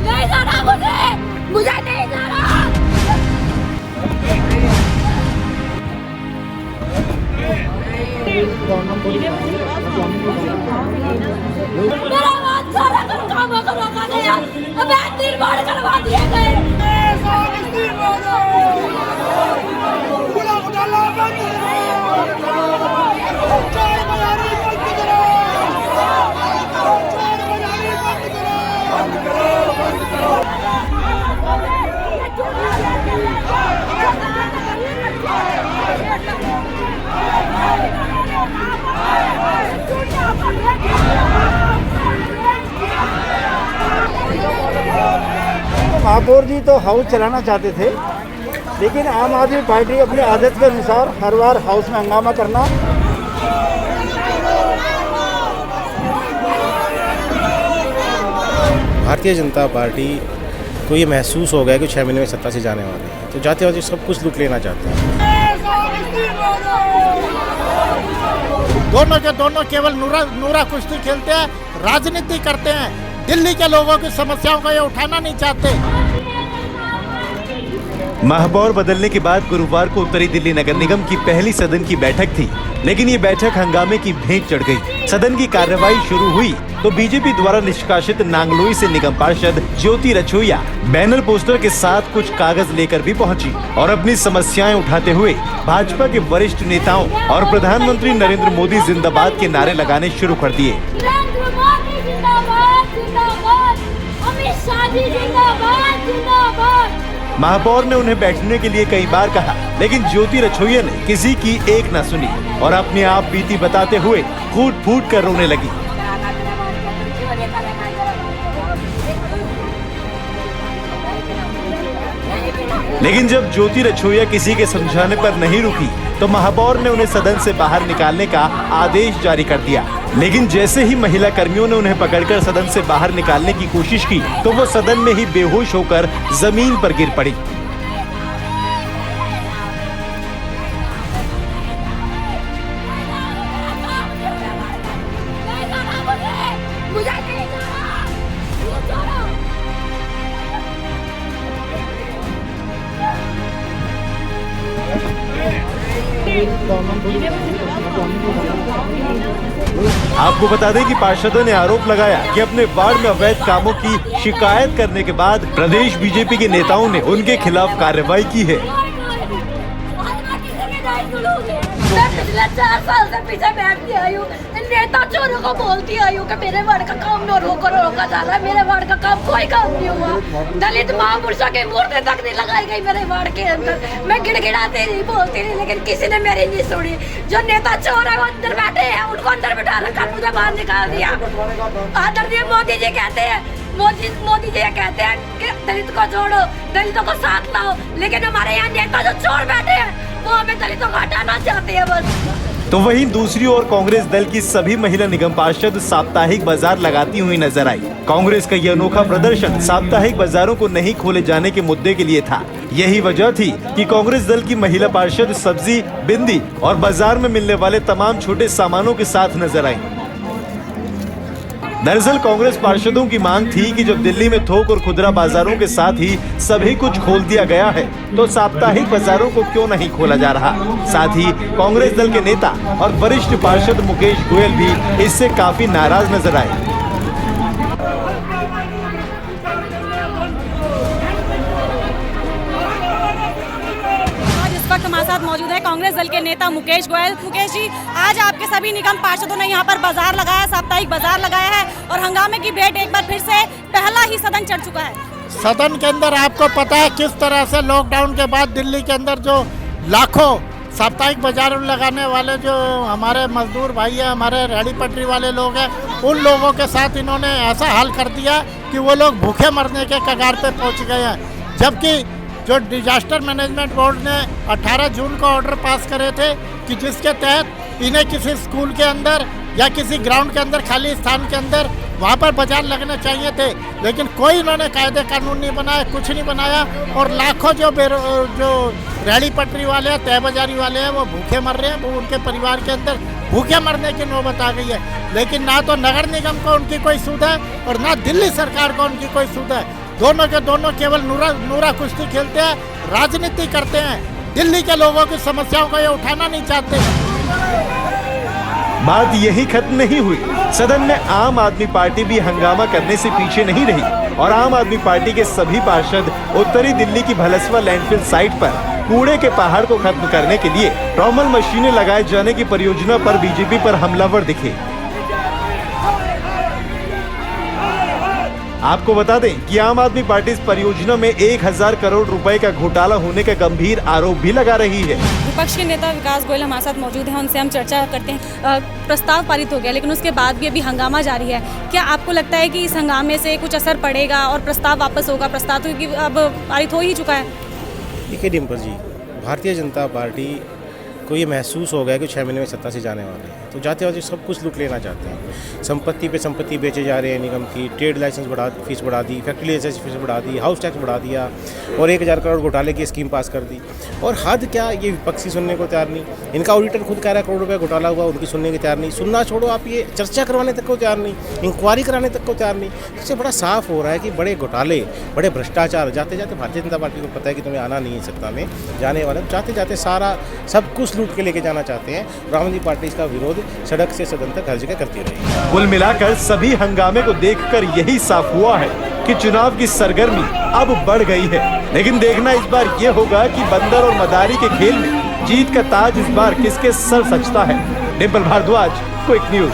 नहीं जाना मुझे नहीं जाना। मेरा बात सारा काम करवा दिया, अब निर्माण करवा दिए गए। महापौर जी तो हाउस चलाना चाहते थे, लेकिन आम आदमी पार्टी अपनी आदत के अनुसार हर बार हाउस में हंगामा करना। भारतीय जनता पार्टी को ये महसूस हो गया कि 6 महीने में सत्ता से जाने वाले हैं, तो जाते जाते सब कुछ लूट लेना चाहते हैं। दोनों के दोनों केवल नूरा कुश्ती खेलते हैं, राजनीति करते हैं। दिल्ली के लोगों की समस्याओं को ये उठाना नहीं चाहते। महापौर बदलने के बाद गुरुवार को उत्तरी दिल्ली नगर निगम की पहली सदन की बैठक थी, लेकिन ये बैठक हंगामे की भेंट चढ़ गई। सदन की कार्यवाही शुरू हुई तो बीजेपी द्वारा निष्कासित नांगलोई से निगम पार्षद ज्योति रछोइया बैनर पोस्टर के साथ कुछ कागज लेकर भी पहुंची और अपनी समस्याएं उठाते हुए भाजपा के वरिष्ठ नेताओं और प्रधानमंत्री नरेंद्र मोदी जिंदाबाद के नारे लगाने शुरू कर दिए। महापौर ने उन्हें बैठने के लिए कई बार कहा, लेकिन ज्योति रछोइया ने किसी की एक न सुनी और अपने आप बीती बताते हुए फूट फूट कर रोने लगी। लेकिन जब ज्योति रछोइया किसी के समझाने पर नहीं रुकी तो महापौर ने उन्हें सदन से बाहर निकालने का आदेश जारी कर दिया। लेकिन जैसे ही महिला कर्मियों ने उन्हें पकड़कर सदन से बाहर निकालने की कोशिश की तो वो सदन में ही बेहोश होकर जमीन पर गिर पड़ी। आपको बता दें कि पार्षदों ने आरोप लगाया कि अपने वार्ड में अवैध कामों की शिकायत करने के बाद प्रदेश बीजेपी के नेताओं ने उनके खिलाफ कार्रवाई की है। मैं पिछले 4 साल से पीछे बैठती आई हूँ, नेता चोरों को बोलती आई हूँ कि मेरे वार्ड का काम न रोका जा रहा है। मेरे वार्ड का काम कोई काम नहीं हुआ। दलित महापुरुषों की मूर्ति तक नहीं लगाई गई मेरे वार्ड के अंदर। मैं गिड़गिड़ाती नहीं, बोलती नहीं, लेकिन किसी ने मेरी नहीं सुनी। जो नेता चोर है वो अंदर बैठे हैं, उनको अंदर बिठा रखा, मुझे बाहर निकाल दिया। आदरणीय मोदी जी कहते हैं, मोदी जी कहते हैं कि दलित को जोड़ो, दलितों को साथ लाओ, लेकिन हमारे यहाँ नेता जो चोर बैठे हैं वो हमें दलितों को हटाना चाहते हैं बस। तो वहीं दूसरी ओर कांग्रेस दल की सभी महिला निगम पार्षद साप्ताहिक बाजार लगाती हुई नजर आई। कांग्रेस का यह अनोखा प्रदर्शन साप्ताहिक बाजारों को नहीं खोले जाने के मुद्दे के लिए था। यही वजह थी कि कांग्रेस दल की महिला पार्षद सब्जी, बिंदी और बाजार में मिलने वाले तमाम छोटे सामानों के साथ नजर आई। दरअसल कांग्रेस पार्षदों की मांग थी कि जब दिल्ली में थोक और खुदरा बाजारों के साथ ही सभी कुछ खोल दिया गया है तो साप्ताहिक बाजारों को क्यों नहीं खोला जा रहा। साथ ही कांग्रेस दल के नेता और वरिष्ठ पार्षद मुकेश गोयल भी इससे काफी नाराज नजर आए। हमारे साथ मौजूद है कांग्रेस दल के नेता मुकेश गोयल। मुकेश जी, आज आपके सभी निगम पार्षदों ने यहाँ पर बाजार लगाया, साप्ताहिक बाजार लगाया है और हंगामे की भेंट एक बार फिर से पहला ही सदन चढ़ चुका है। सदन के अंदर आपको पता है किस तरह से लॉकडाउन के बाद दिल्ली के अंदर जो लाखों साप्ताहिक बाजार लगाने वाले जो हमारे मजदूर भाई है, हमारे रेहड़ी पटरी वाले लोग हैं, उन लोगों के साथ इन्होंने ऐसा हाल कर दिया कि वो लोग भूखे मरने के कगार पे पहुँच गए हैं। जबकि जो डिजास्टर मैनेजमेंट बोर्ड ने 18 जून को ऑर्डर पास करे थे कि जिसके तहत इन्हें किसी स्कूल के अंदर या किसी ग्राउंड के अंदर, खाली स्थान के अंदर वहाँ पर बाजार लगने चाहिए थे, लेकिन कोई इन्होंने कायदे कानून नहीं बनाया, कुछ नहीं बनाया और लाखों जो रेहड़ी पटरी वाले हैं, तय बाजारी वाले हैं, वो भूखे मर रहे हैं। वो उनके परिवार के अंदर भूखे मरने की नौबत आ गई है। लेकिन ना तो नगर निगम को उनकी कोई सुध है और ना दिल्ली सरकार को उनकी कोई सुध है। दोनों के दोनों केवल नूरा कुश्ती खेलते हैं, राजनीति करते हैं। दिल्ली के लोगों की समस्याओं को ये उठाना नहीं चाहते। बात यही खत्म नहीं हुई। सदन में आम आदमी पार्टी भी हंगामा करने से पीछे नहीं रही और आम आदमी पार्टी के सभी पार्षद उत्तरी दिल्ली की भलसवा लैंडफिल साइट पर कूड़े के पहाड़ को खत्म करने के लिए ट्रॉमल मशीनें लगाए जाने की परियोजना पर बीजेपी पर हमलावर दिखे। आपको बता दें कि आम आदमी पार्टी इस परियोजना में 1000 करोड़ रुपए का घोटाला होने का गंभीर आरोप भी लगा रही है। विपक्ष के नेता विकास गोयल हमारे साथ मौजूद हैं, उनसे हम चर्चा करते हैं। प्रस्ताव पारित हो गया लेकिन उसके बाद भी अभी हंगामा जारी है। क्या आपको लगता है कि इस हंगामे से कुछ असर पड़ेगा और प्रस्ताव वापस होगा? प्रस्ताव तो अब पारित हो ही चुका है। देखिए डिम्पल जी, भारतीय जनता पार्टी को ये महसूस हो गया कि 6 महीने में सत्ता से जाने वाले हैं, तो जाते जाते सब कुछ लूट लेना चाहते हैं। संपत्ति पे संपत्ति बेचे जा रहे हैं निगम की, ट्रेड लाइसेंस फीस बढ़ा दी, फैक्ट्री लाइसेंस फीस बढ़ा दी, हाउस टैक्स बढ़ा दिया और 1000 करोड़ घोटाले की स्कीम पास कर दी। और हद क्या, ये विपक्षी सुनने को तैयार नहीं। इनका ऑडिटर खुद कह रहा है करोड़ रुपये घोटाला हुआ, उनकी सुनने को तैयार नहीं। सुनना छोड़ो, आप ये चर्चा करवाने तक को तैयार नहीं, इंक्वायरी कराने तक को तैयार नहीं। इससे बड़ा साफ हो रहा है कि बड़े घोटाले, बड़े भ्रष्टाचार, जाते जाते भारतीय जनता पार्टी को पता है कि तुम्हें आना नहीं है सत्ता में, जाने वाले जाते जाते सारा सब कुछ लूट के लेके जाना चाहते हैं। आम आदमी पार्टी इसका विरोध सड़क से सदन तक हर जगह करती रही। कुल मिलाकर सभी हंगामे को देखकर यही साफ हुआ है कि चुनाव की सरगर्मी अब बढ़ गई है। लेकिन देखना इस बार ये होगा कि बंदर और मदारी के खेल में जीत का ताज इस बार किसके सर सजता है। Dimple Bhardwaj, quick news.